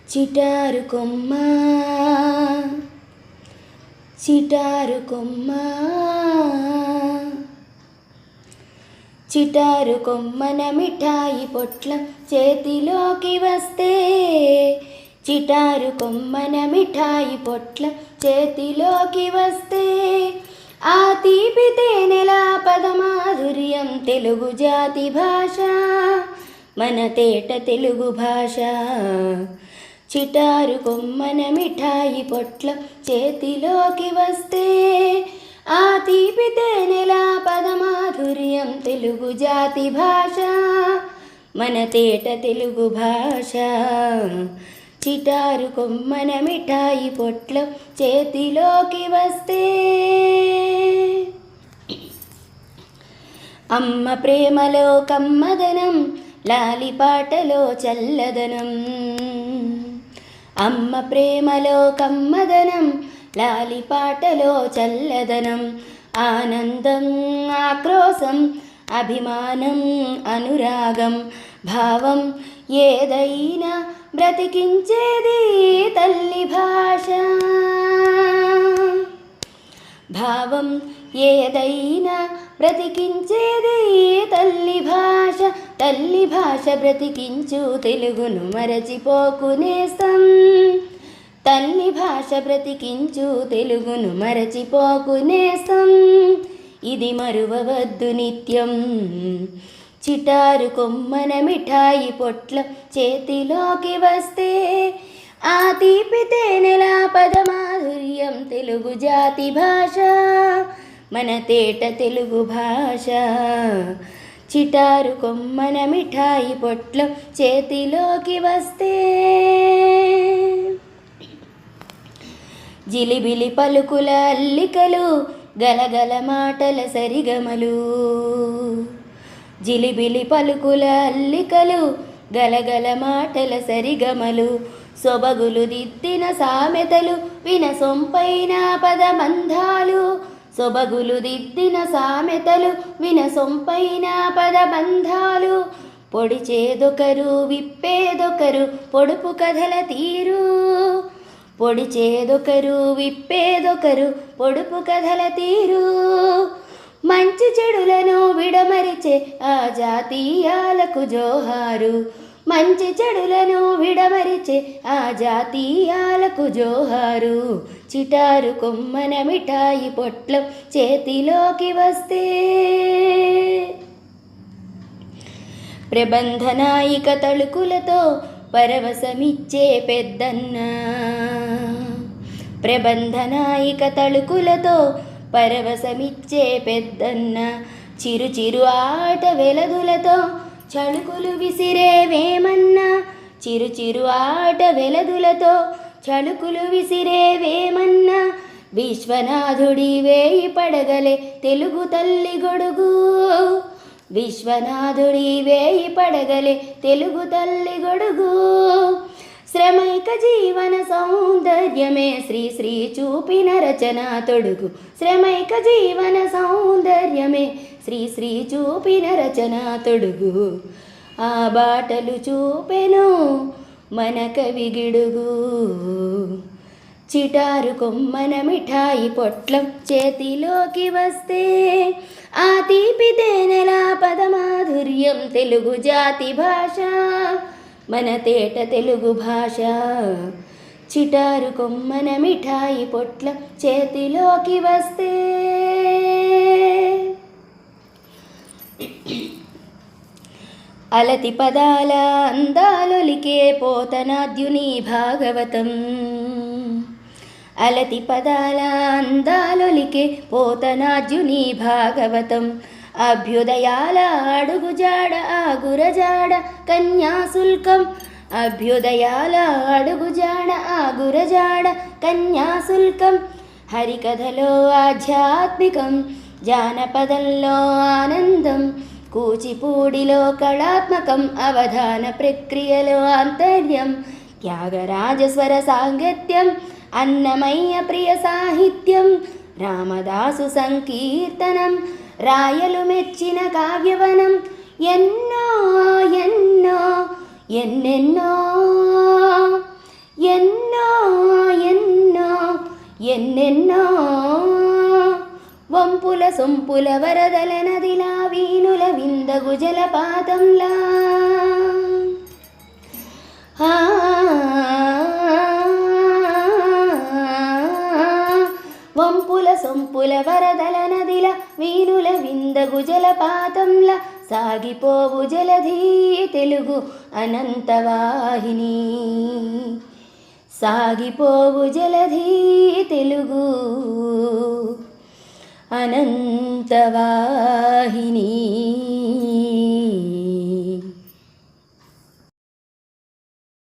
చిటారు కొమ్మ చిటారు కొమ్మ చిటారు కొమ్మన మిఠాయి పొట్లం చేతిలోకి వస్తే చిటారు కొమ్మన మిఠాయి పొట్లం చేతిలోకి వస్తే ఆ తీపి తేనెల పదమాధుర్యం తెలుగు జాతి భాష మన తేట తెలుగు భాష చిటారు కొమ్మన మిఠాయి పొట్లం చేతిలోకి వస్తే ఆ తీపి తేనెల పదమాధుర్యం తెలుగు జాతి భాష మన తేట తెలుగు భాష చిటారు కొమ్మన మిఠాయి పొట్లం చేతిలోకి వస్తే అమ్మ ప్రేమలో కమ్మదనం లాలిపాటలో చల్లదనం అమ్మ ప్రేమలో కమ్మదనం లాలిపాటలో చల్లదనం ఆనందం ఆక్రోశం అభిమానం అనురాగం భావం ఏదైనా బ్రతికించేది తల్లి భాష భావం ఏదైనా బ్రతికించేది తల్లి భాష బ్రతికించు తెలుగును మరచిపోకు నేస్తం తల్లి భాష బ్రతికించు తెలుగును మరచిపోకు నేస్తం ఇది మరువవద్దు నిత్యం చిటారు కొమ్మన మిఠాయి పొట్లం చేతిలోకి వస్తే ఆ తీపి తేనెల పదమాధుర్యం తెలుగు జాతి భాష మన తేట తెలుగు భాష చిటారు కొమ్మన మిఠాయి పొట్లం చేతిలోకి వస్తే జిలిబిలి పలుకుల అల్లికలు గలగల మాటల సరిగమలు జిలిబిలి పలుకుల అల్లికలు గలగల మాటల సరిగమలు సొబగులు దిద్దిన సామెతలు వినసొంపైన పదబంధాలు సొబగులు దిద్దిన సామెతలు వినసొంపైన పదబంధాలు పొడిచేదొకరు విప్పేదొకరు పొడుపు కథల తీరు పొడిచేదొకరు విప్పేదొకరు పొడుపు కథల తీరు మంచి చెడులను విడమరిచే ఆ జాతీయాలకు జోహారు మంచి చెడులను విడమరిచే ఆ జాతీయాలకు జోహారు చిటారు కొమ్మన మిఠాయి పొట్లం చేతిలోకి వస్తే ప్రబంధనాయిక తళుకులతో పరవశమిచ్చే పెద్దన్న ప్రబంధనాయిక తళుకులతో పరవశమిచ్చే పెద్దన్న చిరు చిరు ఆట వెలదులతో చళుకులు విసిరే వేమన్నా చిరు చిరు ఆట వెలదులతో చళుకులు విసిరే వేమన్నా విశ్వనాథుడి వేయి పడగలే తెలుగు తల్లి గొడుగు విశ్వనాథుడి వేయి పడగలే తెలుగు తల్లి గొడుగు శ్రమైక జీవన సౌందర్యమే శ్రీ శ్రీ చూపిన రచనా తొడుగు శ్రమైక జీవన సౌందర్యమే శ్రీ శ్రీ చూపిన రచనా తొడుగు ఆ బాటలు చూపెను మన కవి గిడుగు చిటారు కొమ్మన మిఠాయి పొట్లం చేతిలోకి వస్తే ఆ తీపి తేనెల పదమాధుర్యం తెలుగు జాతి భాష మన తేట తెలుగు భాష చిటారు కొమ్మన మిఠాయి పొట్లం చేతిలోకి వస్తే అలతి పదాల అందాలొలికే పోతనాద్యుని భాగవతం అలతి పదాల అందాలొలికే పోతనాద్యుని భాగవతం అభ్యుదయాల అడుగుజాడ ఆగురజాడ కన్యాశుల్కం అభ్యుదయాల అడుగుజాడ ఆగురజాడ కన్యాశుల్కం హరికథలో ఆధ్యాత్మికం జానపదంలో ఆనందం కూచిపూడిలో కళాత్మకం అవధాన ప్రక్రియలో ఆంతర్యం త్యాగరాజస్వర సాంగత్యం అన్నమయ్య ప్రియ సాహిత్యం రామదాసు సంకీర్తనం రాయలు మెచ్చిన కావ్యవనం ఎన్నో ఎన్నో ఎన్నెన్నో ఎన్నెన్నో వంపుల సొంపుల వరదల నదిలా వీనుల విందగు జలపాతంలా వంపుల సొంపుల వరదల నదిల వీనుల విందగు జలపాతంలా సాగిపోవు జలధీ తెలుగు అనంతవాహిని సాగిపోవు జలధీ తెలుగు అనంతవాహిని.